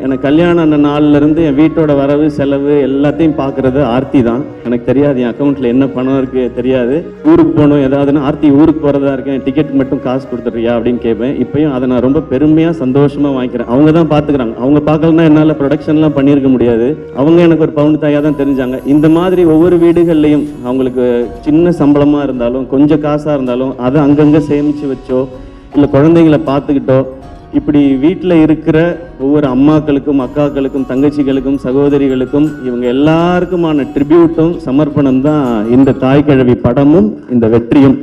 எனக்கு கல்யாணம் ஆன நாள்ல இருந்து என் வீட்டோட வரவு செலவு எல்லாத்தையும் பார்க்கறது ஆர்த்தி தான். எனக்கு தெரியாது என் அக்கௌண்ட்ல என்ன பணம் இருக்கு தெரியாது. ஊருக்கு போகணும் ஏதாவதுன்னா ஆர்த்தி ஊருக்கு போறதா இருக்கேன், டிக்கெட் மட்டும் காசு கொடுத்துட்றியா அப்படின்னு கேட்பேன். இப்பயும் அதை நான் ரொம்ப பெருமையா சந்தோஷமா வாங்கிக்கிறேன். அவங்க தான் பாத்துக்கிறாங்க. அவங்க பார்க்கலன்னா என்னால ப்ரொடக்ஷன்லாம் பண்ணியிருக்க முடியாது. அவங்க எனக்கு ஒரு பவுன் தாயா தான் தெரிஞ்சாங்க. இந்த மாதிரி ஒவ்வொரு வீடுகள்லையும் அவங்களுக்கு சின்ன சம்பளமா இருந்தாலும் கொஞ்சம் காசா இருந்தாலும் அதை அங்கங்க சேமிச்சு வச்சோ இல்லை குழந்தைங்களை பார்த்துக்கிட்டோ இப்படி வீட்டில் இருக்கிற ஒவ்வொரு அம்மாக்களுக்கும் அக்காக்களுக்கும் தங்கச்சிகளுக்கும் சகோதரிகளுக்கும் இவங்க எல்லாருக்குமான ட்ரிபியூட்டும் சமர்ப்பணம் தான் இந்த தாய்க்கிழவி படமும் இந்த வெற்றியும்.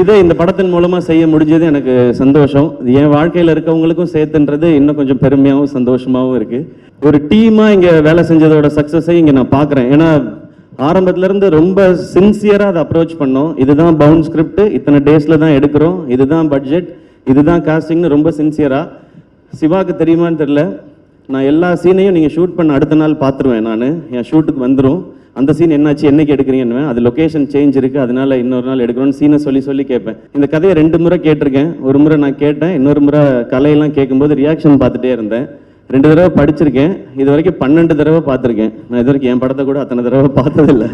இதை இந்த படத்தின் மூலமா செய்ய முடிஞ்சது எனக்கு சந்தோஷம். என் வாழ்க்கையில் இருக்கவங்களுக்கும் சேர்த்துன்றது இன்னும் கொஞ்சம் பெருமையாகவும் சந்தோஷமாகவும் இருக்கு. ஒரு டீமா இங்க வேலை செஞ்சதோட சக்சஸை இங்க நான் பார்க்குறேன். ஏன்னா ஆரம்பத்துல இருந்து ரொம்ப சின்சியரா அதை அப்ரோச் பண்ணோம். இதுதான் பவுண்ட் ஸ்கிரிப்ட், இத்தனை டேஸ்ல தான் எடுக்கிறோம், இதுதான் பட்ஜெட், இதுதான் காஸ்டிங்னு ரொம்ப சின்சியரா. சிவாக்கு தெரியுமான்னு தெரியல, நான் எல்லா சீனையும் நீங்கள் ஷூட் பண்ண அடுத்த நாள் பார்த்துருவேன். நான் என் ஷூட்டுக்கு வந்துடும், அந்த சீன் என்னாச்சு என்னைக்கு எடுக்கிறீங்கன்னு, அது லொக்கேஷன் சேஞ்ச் இருக்குது அதனால இன்னொரு நாள் எடுக்கிறோன்னு சீனை சொல்லி கேட்பேன். இந்த கதையை 2 முறை கேட்டிருக்கேன். ஒரு முறை நான் கேட்டேன், இன்னொரு முறை கலையெல்லாம் கேட்கும்போது ரியாக்ஷன் பார்த்துட்டே இருந்தேன். 2 தடவை படிச்சிருக்கேன். இது வரைக்கும் 12 தடவை பார்த்துருக்கேன். நான் இது வரைக்கும் என் படத்தை கூட அத்தனை தடவை பார்த்ததில்லை.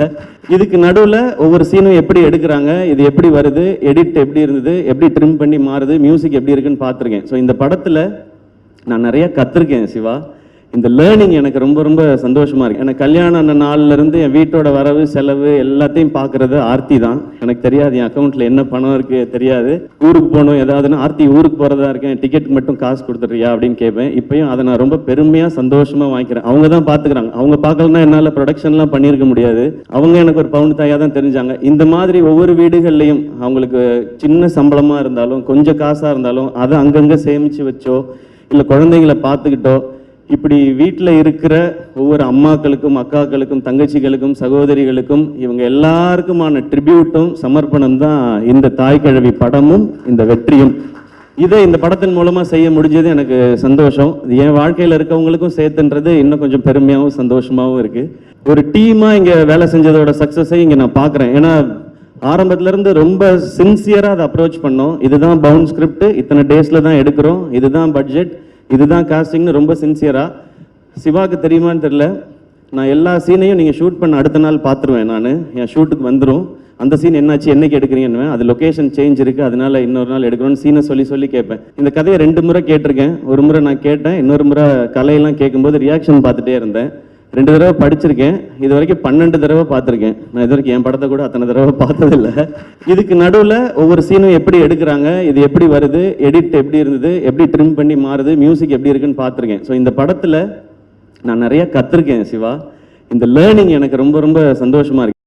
இதுக்கு நடுவில் ஒவ்வொரு சீனும் எப்படி எடுக்கிறாங்க, இது எப்படி வருது, எடிட் எப்படி இருந்தது, எப்படி ட்ரிம் பண்ணி மாறுது, மியூசிக் எப்படி இருக்குன்னு பார்த்துருக்கேன். ஸோ இந்த படத்தில் நான் நிறைய கற்றுருக்கேன் சிவா. இந்த லேர்னிங் எனக்கு ரொம்ப ரொம்ப சந்தோஷமா இருக்கு. எனக்கு கல்யாணம் ஆன நாள்ல இருந்து என் வீட்டோட வரவு செலவு எல்லாத்தையும் பார்க்கறது ஆர்த்தி தான். எனக்கு தெரியாது என் அக்கௌண்ட்ல என்ன பணம் இருக்கு தெரியாது. ஊருக்கு போகணும் ஏதாவதுன்னா ஆர்த்தி ஊருக்கு போறதா இருக்கேன், டிக்கெட் மட்டும் காசு கொடுத்துட்றியா அப்படின்னு கேட்பேன். இப்பயும் அதை நான் ரொம்ப பெருமையா சந்தோஷமா வாங்கிக்கிறேன். அவங்க தான் பாத்துக்கிறாங்க. அவங்க பார்க்கலன்னா என்னால ப்ரொடக்ஷன்லாம் பண்ணியிருக்க முடியாது. அவங்க எனக்கு ஒரு பவுன் தாயா தான் தெரிஞ்சாங்க. இந்த மாதிரி ஒவ்வொரு வீடுகள்லையும் அவங்களுக்கு சின்ன சம்பளமா இருந்தாலும் கொஞ்சம் காசா இருந்தாலும் அதை அங்கங்க சேமிச்சு வச்சோ இல்லை குழந்தைங்களை பார்த்துக்கிட்டோ இப்படி வீட்டில் இருக்கிற ஒவ்வொரு அம்மாக்களுக்கும் அக்காக்களுக்கும் தங்கச்சிகளுக்கும் சகோதரிகளுக்கும் இவங்க எல்லாருக்குமான ட்ரிபியூட்டும் சமர்ப்பணம் தான் இந்த தாய்க்கிழவி படமும் இந்த வெற்றியும். இதை இந்த படத்தின் மூலமா செய்ய முடிஞ்சது எனக்கு சந்தோஷம். என் வாழ்க்கையில் இருக்கவங்களுக்கும் சேர்த்துன்றது இன்னும் கொஞ்சம் பெருமையாகவும் சந்தோஷமாகவும் இருக்கு. ஒரு டீமா இங்க வேலை செஞ்சதோட சக்சஸை இங்க நான் பார்க்குறேன். ஏன்னா ஆரம்பத்துல இருந்து ரொம்ப சின்சியரா அதை அப்ரோச் பண்ணோம். இதுதான் பவுண்ட் ஸ்கிரிப்ட், இத்தனை டேஸ்ல தான் எடுக்கிறோம், இதுதான் பட்ஜெட், இதுதான் காஸ்டிங்னு ரொம்ப சின்சியரா. சிவாக்கு தெரியுமான்னு தெரியல, நான் எல்லா சீனையும் நீங்கள் ஷூட் பண்ண அடுத்த நாள் பார்த்துருவேன். நான் என் ஷூட்டுக்கு வந்துடும், அந்த சீன் என்னாச்சு என்னைக்கு எடுக்கிறீங்கன்னு, அது லொக்கேஷன் சேஞ்ச் இருக்குது அதனால இன்னொரு நாள் எடுக்கிறோன்னு சீனை சொல்லி கேட்பேன். இந்த கதையை 2 முறை கேட்டிருக்கேன். ஒரு முறை நான் கேட்டேன், இன்னொரு முறை கலையெல்லாம் கேட்கும்போது ரியாக்ஷன் பார்த்துட்டே இருந்தேன். 2 தடவை படிச்சிருக்கேன். இது வரைக்கும் 12 தடவை பார்த்துருக்கேன். நான் இது வரைக்கும் என் படத்தை கூட அத்தனை தடவை பார்த்ததில்லை. இதுக்கு நடுவில் ஒவ்வொரு சீனும் எப்படி எடுக்கிறாங்க, இது எப்படி வருது, எடிட் எப்படி இருந்தது, எப்படி ட்ரிம் பண்ணி மாறுது, மியூசிக் எப்படி இருக்குன்னு பார்த்துருக்கேன். ஸோ இந்த படத்தில் நான் நிறைய கற்றுருக்கேன் சிவா. இந்த லேர்னிங் எனக்கு ரொம்ப ரொம்ப சந்தோஷமா இருக்கு.